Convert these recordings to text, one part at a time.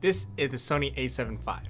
This is the Sony A7V,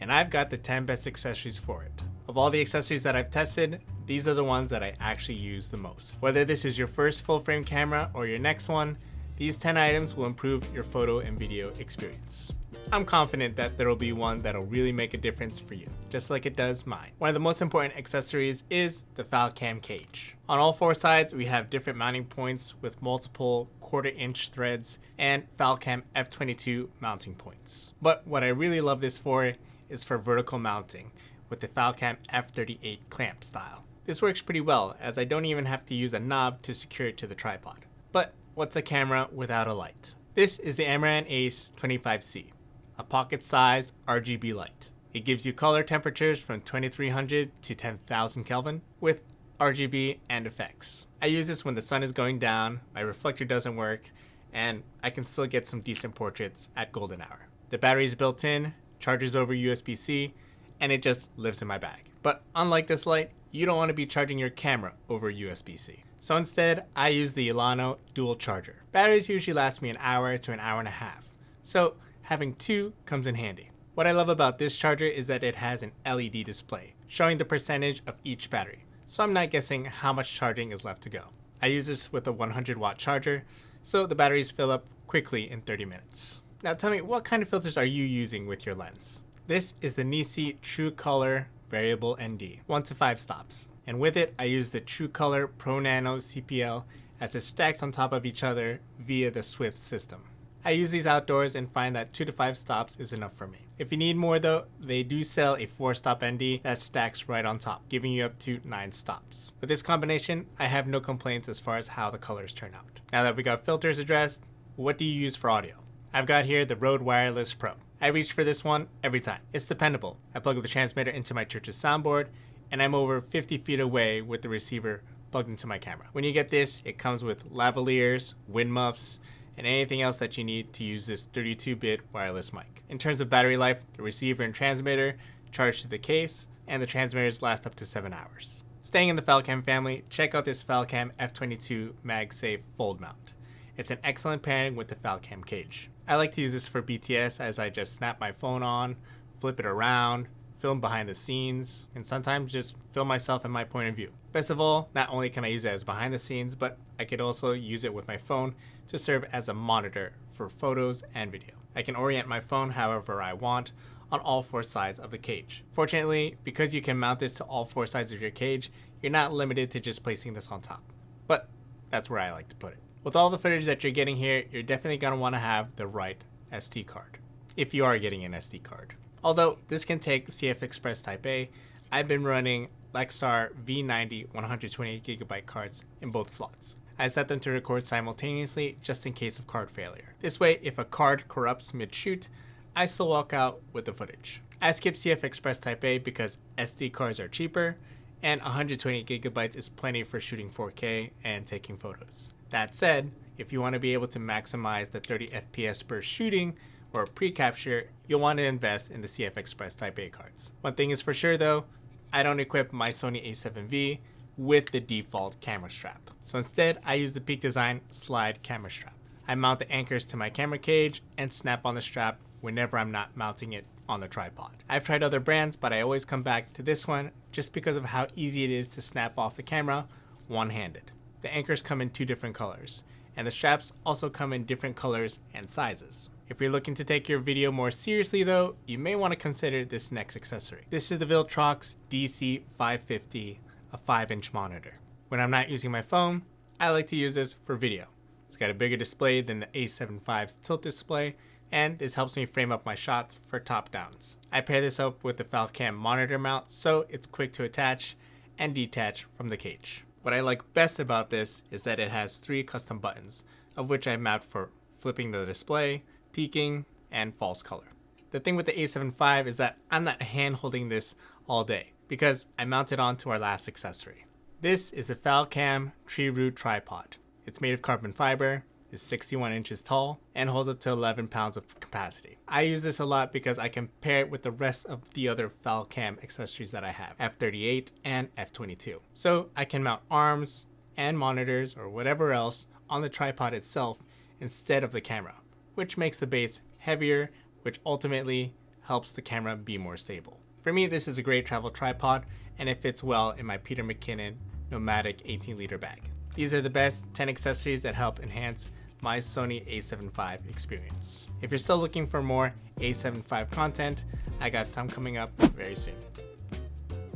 and I've got the 10 best accessories for it. Of all the accessories that I've tested, these are the ones that I actually use the most. Whether this is your first full frame camera or your next one, these 10 items will improve your photo and video experience. I'm confident that there will be one that'll really make a difference for you, just like it does mine. One of the most important accessories is the FalCam cage. On all four sides, we have different mounting points with multiple 1/4 inch threads and FalCam F22 mounting points. But what I really love this for is for vertical mounting with the FalCam F38 clamp style. This works pretty well as I don't even have to use a knob to secure it to the tripod. But what's a camera without a light? This is the Amaran Ace 25C, a pocket-sized RGB light. It gives you color temperatures from 2300 to 10,000 Kelvin with RGB and effects. I use this when the sun is going down, my reflector doesn't work, and I can still get some decent portraits at golden hour. The battery is built in, charges over USB-C, and it just lives in my bag. But unlike this light, you don't want to be charging your camera over USB-C. So instead, I use the Elano dual charger. Batteries usually last me an hour to an hour and a half, so having two comes in handy. What I love about this charger is that it has an LED display showing the percentage of each battery, so I'm not guessing how much charging is left to go. I use this with a 100-watt charger, so the batteries fill up quickly in 30 minutes. Now tell me, what kind of filters are you using with your lens? This is the Nisi True Color Variable ND, 1 to 5 stops. And with it, I use the True Color Pro Nano CPL as it stacks on top of each other via the Swift system. I use these outdoors and find that 2 to 5 stops is enough for me. If you need more though, they do sell a 4-stop ND that stacks right on top, giving you up to 9 stops. With this combination, I have no complaints as far as how the colors turn out. Now that we got filters addressed, what do you use for audio? I've got here the Rode Wireless Pro. I reach for this one every time. It's dependable. I plug the transmitter into my church's soundboard, and I'm over 50 feet away with the receiver plugged into my camera. When you get this, it comes with lavaliers, wind muffs, and anything else that you need to use this 32-bit wireless mic. In terms of battery life, the receiver and transmitter charge to the case, and the transmitters last up to 7 hours. Staying in the FalCam family, check out this FalCam F22 MagSafe fold mount. It's an excellent pairing with the FalCam cage. I like to use this for BTS as I just snap my phone on, flip it around, film behind the scenes, and sometimes just film myself in my point of view. Best of all, not only can I use it as behind the scenes, but I could also use it with my phone to serve as a monitor for photos and video. I can orient my phone however I want on all 4 sides of the cage. Fortunately, because you can mount this to all 4 sides of your cage, you're not limited to just placing this on top. But that's where I like to put it. With all the footage that you're getting here, you're definitely going to want to have the right SD card, if you are getting an SD card. Although this can take CF Express Type A, I've been running Lexar V90 128GB cards in both slots. I set them to record simultaneously just in case of card failure. This way, if a card corrupts mid-shoot, I still walk out with the footage. I skip CF Express Type A because SD cards are cheaper, and 128GB is plenty for shooting 4K and taking photos. That said, if you want to be able to maximize the 30 FPS per shooting or pre-capture, you'll want to invest in the CF Express Type A cards. One thing is for sure though, I don't equip my Sony A7V with the default camera strap. So instead, I use the Peak Design slide camera strap. I mount the anchors to my camera cage and snap on the strap whenever I'm not mounting it on the tripod. I've tried other brands, but I always come back to this one just because of how easy it is to snap off the camera one-handed. The anchors come in 2 different colors, and the straps also come in different colors and sizes. If you're looking to take your video more seriously though, you may want to consider this next accessory. This is the Viltrox DC550, a 5-inch monitor. When I'm not using my phone, I like to use this for video. It's got a bigger display than the A7V's tilt display, and this helps me frame up my shots for top downs. I pair this up with the FalCam monitor mount so it's quick to attach and detach from the cage. What I like best about this is that it has 3 custom buttons, of which I mapped for flipping the display, peaking, and false color. The thing with the A7V is that I'm not hand holding this all day because I mounted onto our last accessory. This is a FalCam tree root tripod. It's made of carbon fiber, is 61 inches tall, and holds up to 11 pounds of capacity. I use this a lot because I can pair it with the rest of the other FalCam accessories that I have, F38 and F22. So I can mount arms and monitors or whatever else on the tripod itself instead of the camera, which makes the base heavier which ultimately helps the camera be more stable. For me, this is a great travel tripod, and it fits well in my Peter McKinnon Nomadic 18-liter bag. These are the best 10 accessories that help enhance my Sony A7V experience. If you're still looking for more A7V content, I got some coming up very soon.